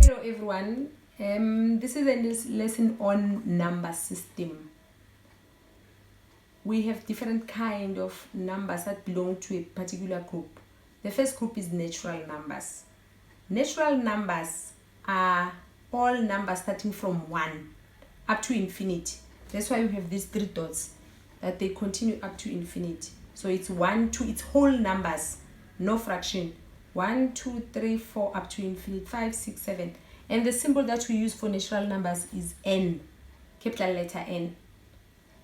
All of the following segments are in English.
Hello everyone, this is a lesson on number system. We have different kind of numbers that belong to a particular group. The first group is natural numbers. Natural numbers are all numbers starting from 1 up to infinity. That's why we have these 3 dots, that they continue up to infinity. So it's 1, 2, it's whole numbers, no fraction. 1, 2, 3, 4 up to infinity, 5, 6, 7. And the symbol that we use for natural numbers is N, capital letter N.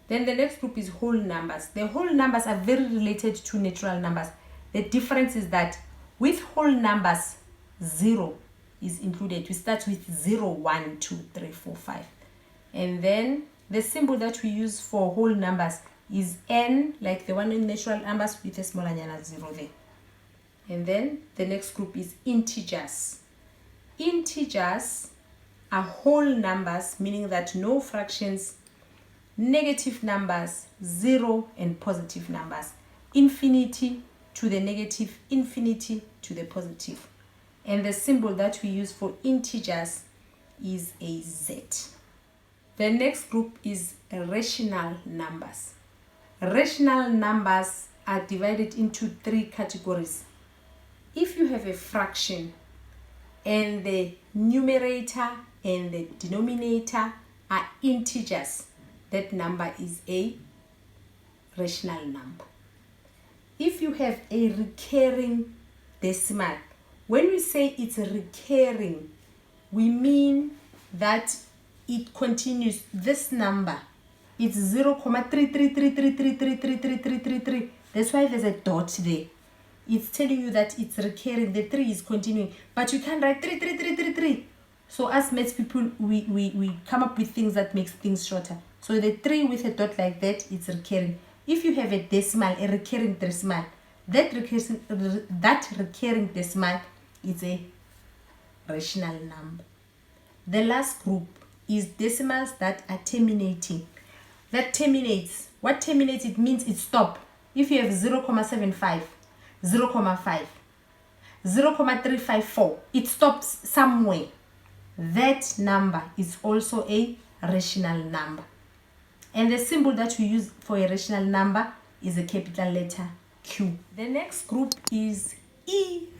Then the next group is whole numbers. The whole numbers are very related to natural numbers. The difference is that with whole numbers, 0 is included. We start with 0, 1, 2, 3, 4, 5. And then the symbol that we use for whole numbers is N, like the one in natural numbers, with a smaller 0 there. And then the next group is integers. Integers are whole numbers, meaning that no fractions, negative numbers, 0 and positive numbers. Infinity to the negative, infinity to the positive. And the symbol that we use for integers is a Z. The next group is rational numbers. Rational numbers are divided into 3 categories. If you have a fraction and the numerator and the denominator are integers, that number is a rational number. If you have a recurring decimal, when we say it's recurring, we mean that it continues. This number, it's 0.33333333333. That's why there's a dot there. It's telling you that it's recurring. The 3 is continuing, but you can't write 33333. So as maths people, we come up with things that makes things shorter. So the 3 with a dot like that, it's recurring. If you have a decimal, a recurring decimal, that recurring decimal is a rational number. The last group is decimals that are terminating. That terminates. What terminates? It means it stops. If you have 0.75, 0.5, 0.354, it stops somewhere. That number is also a rational number. And the symbol that we use for a rational number is a capital letter Q. The next group is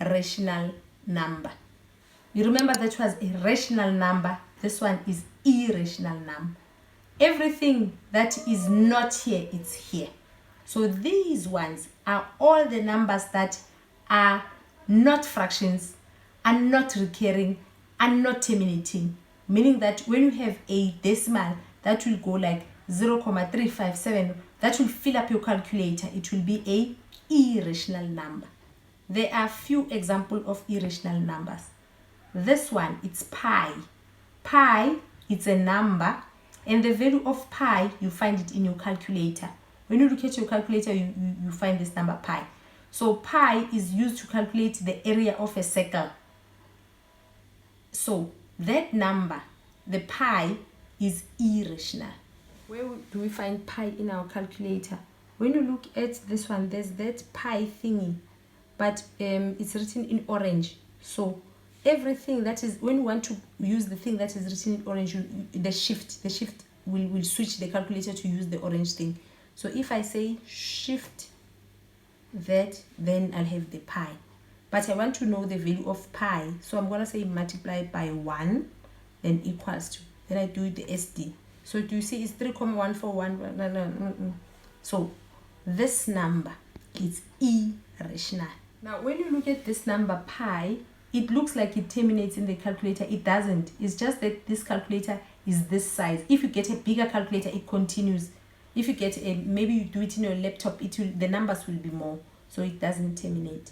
irrational number. You remember that was a rational number. This one is irrational number. Everything that is not here, it's here. So these ones are all the numbers that are not fractions, are not recurring, are not terminating. Meaning that when you have a decimal that will go like 0.357, that will fill up your calculator. It will be a irrational number. There are few examples of irrational numbers. This one, it's pi. Pi, it's a number, and the value of pi, you find it in your calculator. When you look at your calculator, you find this number pi. So pi is used to calculate the area of a circle. So that number, the pi, is irrational. Where do we find pi in our calculator? When you look at this one, there's that pi thingy, but it's written in orange. So everything that is, when you want to use the thing that is written in orange, the shift will switch the calculator to use the orange thing. So if I say shift that, then I'll have the pi. But I want to know the value of pi, so I'm going to say multiply by 1, then equals to, then I do the SD. So do you see it's 3.141? So this number is irrational. Now when you look at this number pi, it looks like it terminates in the calculator. It doesn't. It's just that this calculator is this size. If you get a bigger calculator, it continues. If you get a, maybe you do it in your laptop, the numbers will be more, so it doesn't terminate.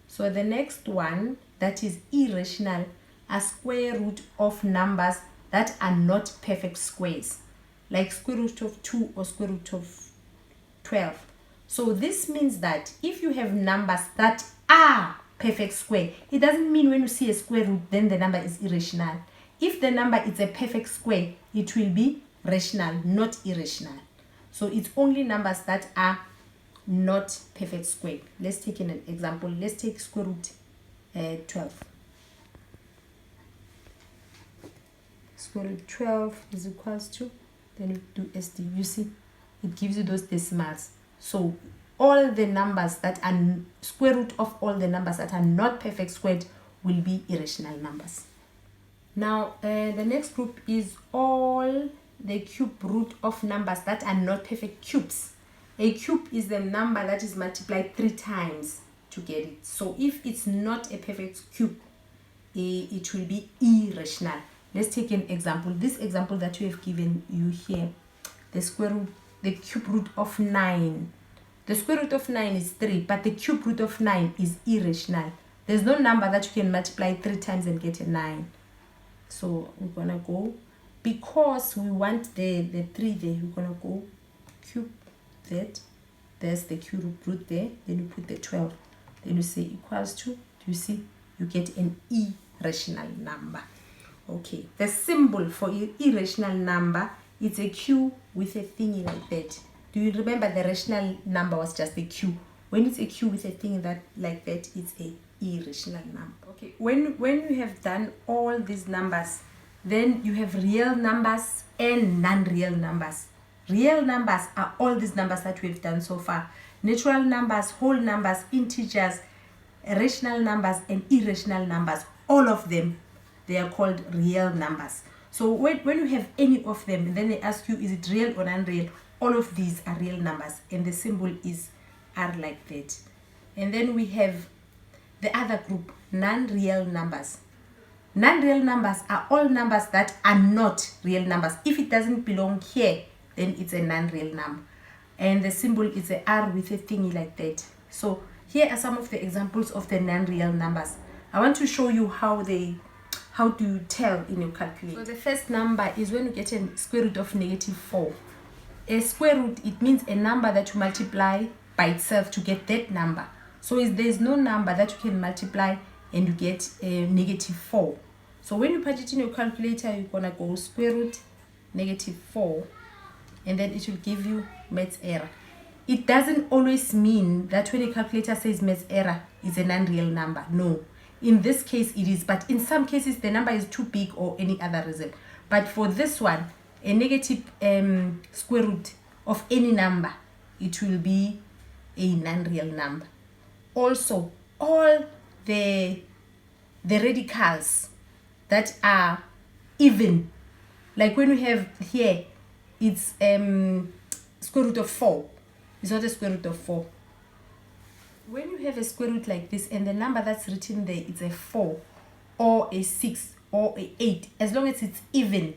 So the next one that is irrational are square root of numbers that are not perfect squares, like square root of 2 or square root of 12. So this means that if you have numbers that are perfect square, it doesn't mean when you see a square root, then the number is irrational. If the number is a perfect square, it will be rational, not irrational. So it's only numbers that are not perfect square. Let's take an example. Let's take square root 12. square root 12 is equals to, then you do SD. You see, it gives you those decimals. So all the numbers that are square root of all the numbers that are not perfect squared will be irrational numbers. Now the next group is all the cube root of numbers that are not perfect cubes. A cube is the number that is multiplied 3 times to get it. So if it's not a perfect cube, it will be irrational. Let's take an example. This example that we have given you here, the cube root of 9. The square root of 9 is 3, but the cube root of 9 is irrational. There's no number that you can multiply 3 times and get a 9. So we're gonna go, because we want the 3 there, we're gonna go cube that. There's the cube root there, then you put the 12, then you say equals to, do you see, you get an irrational number. Okay, the symbol for irrational number, it's a Q with a thingy like that. Do you remember the rational number was just a Q? When it's a Q with a thing that like that, it's a irrational number. Okay, when you have done all these numbers, then you have real numbers and non-real numbers. Real numbers are all these numbers that we've done so far. Natural numbers, whole numbers, integers, rational numbers, and irrational numbers. All of them, they are called real numbers. So when you have any of them, then they ask you, is it real or non-real? All of these are real numbers, and the symbol is R like that. And then we have the other group, non-real numbers. Non-real numbers are all numbers that are not real numbers. If it doesn't belong here, then it's a non-real number. And the symbol is a R with a thingy like that. So here are some of the examples of the non-real numbers. I want to show you how to tell in your calculator. So the first number is when you get a square root of -4. A square root, it means a number that you multiply by itself to get that number. So there's no number that you can multiply and you get a -4. So when you put it in your calculator, you're gonna go square root -4, and then it will give you maths error. It doesn't always mean that when a calculator says maths error, it's a non-real number. No, in this case it is, but in some cases the number is too big or any other reason. But for this one, a negative square root of any number, it will be a non-real number. Also, all the radicals that are even, like when we have here, it's square root of 4. It's not a square root of 4. When you have a square root like this and the number that's written there is a 4 or a 6 or a 8, as long as it's even,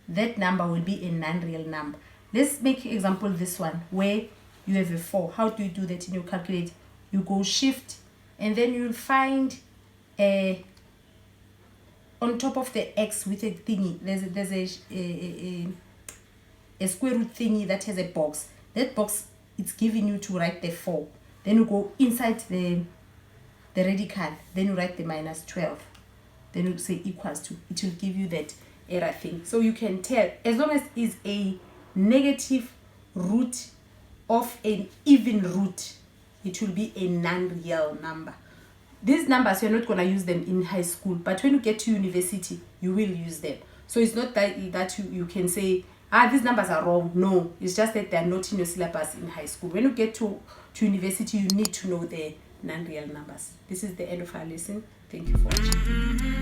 that number will be a non-real number. Let's make example this one where you have a 4. How do you do that in your calculator? You go shift, and then you'll find on top of the X with a thingy, there's a square root thingy that has a box. That box, it's giving you to write the 4. Then you go inside the radical, then you write the -12. Then you say equals to. It will give you that error thing. So you can tell, as long as it's a negative root of an even root, it will be a non-real number. These numbers, you're not going to use them in high school, but when you get to university, you will use them. So it's not that you can say, these numbers are wrong. No, it's just that they're not in your syllabus in high school. When you get to university, you need to know the non-real numbers. This is the end of our lesson. Thank you for watching.